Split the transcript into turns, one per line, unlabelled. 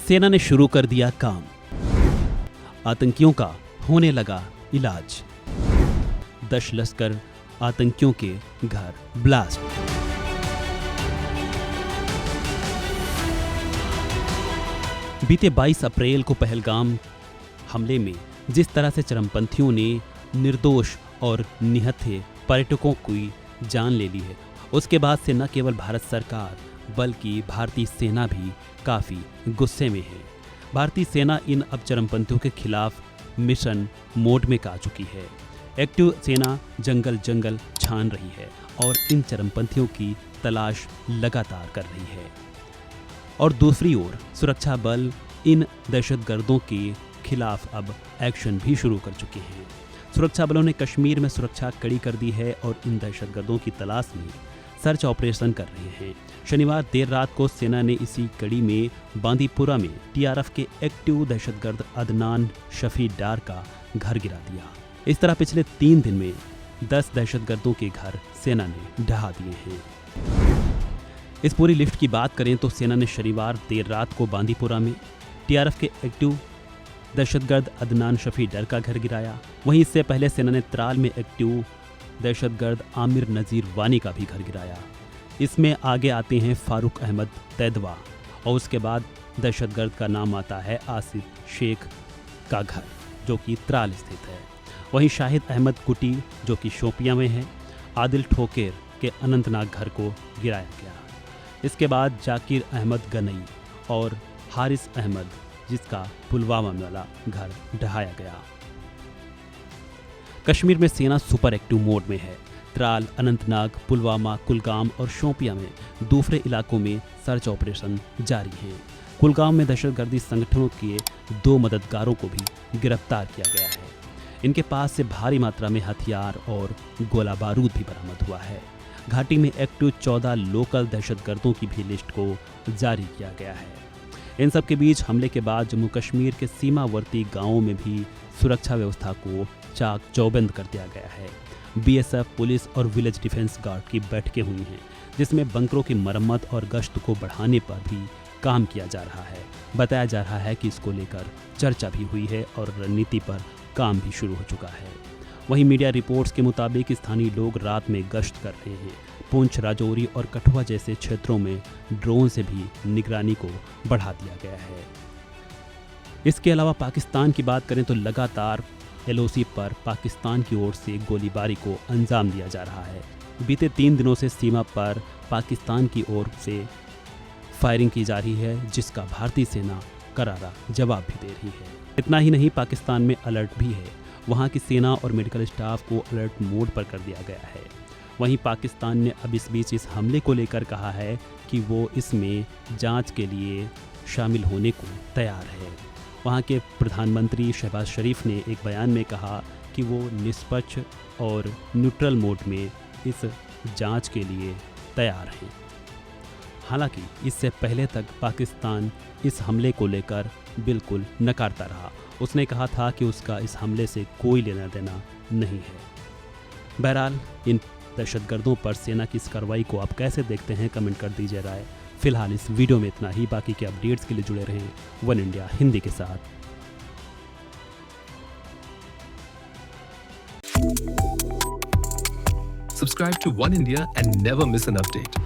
सेना ने शुरू कर दिया काम। आतंकियों का होने लगा इलाज। 10 लश्कर आतंकियों के घर ब्लास्ट। बीते 22 अप्रैल को पहलगाम हमले में जिस तरह से चरमपंथियों ने निर्दोष और निहत्थे पर्यटकों की जान ले ली है, उसके बाद से न केवल भारत सरकार बल्कि भारतीय सेना भी काफ़ी गुस्से में है। भारतीय सेना इन अब चरमपंथियों के खिलाफ मिशन मोड में आ चुकी है। एक्टिव सेना जंगल जंगल छान रही है और इन चरमपंथियों की तलाश लगातार कर रही है। और दूसरी ओर सुरक्षा बल इन दहशतगर्दों के खिलाफ अब एक्शन भी शुरू कर चुके हैं। सुरक्षा बलों ने कश्मीर में सुरक्षा कड़ी कर दी है और इन दहशतगर्दों की तलाश में सर्च ऑपरेशन कर रहे हैं। शनिवार देर रात को सेना ने इसी कड़ी में बांदीपुरा में टीआरएफ के एक्टिव दहशतगर्द अदनान शफी डार का घर गिरा दिया। इस तरह पिछले 3 दिन में 10 दहशतगर्दों के घर सेना ने ढहा दिए हैं। इस पूरी लिस्ट की बात करें तो सेना ने शनिवार देर रात को बांदीपुरा में टीआरएफ के एक्टिव दहशतगर्द अदनान शफी डर का घर गिराया। वहीं इससे पहले सेना ने त्राल में एक्टिव दहशतगर्द आमिर नज़ीर वानी का भी घर गिराया। इसमें आगे आते हैं फारूक अहमद तैदवा और उसके बाद दहशतगर्द का नाम आता है आसिफ शेख का घर, जो कि त्राल स्थित है। वहीं शाहिद अहमद कुटी, जो कि शोपियां में है, आदिल ठोकेर के अनंतनाग घर को गिराया गया। इसके बाद जाकिर अहमद गनई और हारिस अहमद, जिसका पुलवामा वाला घर ढहाया गया। कश्मीर में सेना सुपर एक्टिव मोड में है। त्राल, अनंतनाग, पुलवामा, कुलगाम और शोपियां में दूसरे इलाकों में सर्च ऑपरेशन जारी है। कुलगाम में दहशतगर्दी संगठनों के 2 मददगारों को भी गिरफ्तार किया गया है। इनके पास से भारी मात्रा में हथियार और गोला बारूद भी बरामद हुआ है। घाटी में एक्टिव 14 लोकल दहशतगर्दों की भी लिस्ट को जारी किया गया है। इन सब के बीच हमले के बाद जम्मू कश्मीर के सीमावर्ती गांवों में भी सुरक्षा व्यवस्था को चाक चौबंद कर दिया गया है। बीएसएफ, पुलिस और विलेज डिफेंस गार्ड की बैठकें हुई हैं, जिसमें बंकरों की मरम्मत और गश्त को बढ़ाने पर भी काम किया जा रहा है। बताया जा रहा है कि इसको लेकर चर्चा भी हुई है और रणनीति पर काम भी शुरू हो चुका है। वहीं मीडिया रिपोर्ट्स के मुताबिक स्थानीय लोग रात में गश्त कर रहे हैं। पुंछ, राजौरी और कठुआ जैसे क्षेत्रों में ड्रोन से भी निगरानी को बढ़ा दिया गया है। इसके अलावा पाकिस्तान की बात करें तो लगातार एलओसी पर पाकिस्तान की ओर से गोलीबारी को अंजाम दिया जा रहा है। बीते 3 दिनों से सीमा पर पाकिस्तान की ओर से फायरिंग की जा रही है, जिसका भारतीय सेना करारा जवाब भी दे रही है। इतना ही नहीं, पाकिस्तान में अलर्ट भी है। वहाँ की सेना और मेडिकल स्टाफ को अलर्ट मोड पर कर दिया गया है। वहीं पाकिस्तान ने अब इस बीच इस हमले को लेकर कहा है कि वो इसमें जांच के लिए शामिल होने को तैयार है। वहाँ के प्रधानमंत्री शहबाज शरीफ ने एक बयान में कहा कि वो निष्पक्ष और न्यूट्रल मोड में इस जांच के लिए तैयार हैं। हालांकि इससे पहले तक पाकिस्तान इस हमले को लेकर बिल्कुल नकारता रहा। उसने कहा था कि उसका इस हमले से कोई लेना देना नहीं है। बहरहाल इन दहशतगर्दों पर सेना की इस कार्रवाई को आप कैसे देखते हैं, कमेंट कर दीजिए राय। फिलहाल इस वीडियो में इतना ही। बाकी के अपडेट्स के लिए जुड़े रहें वन इंडिया हिंदी के साथ।
Subscribe to One India and never miss an update.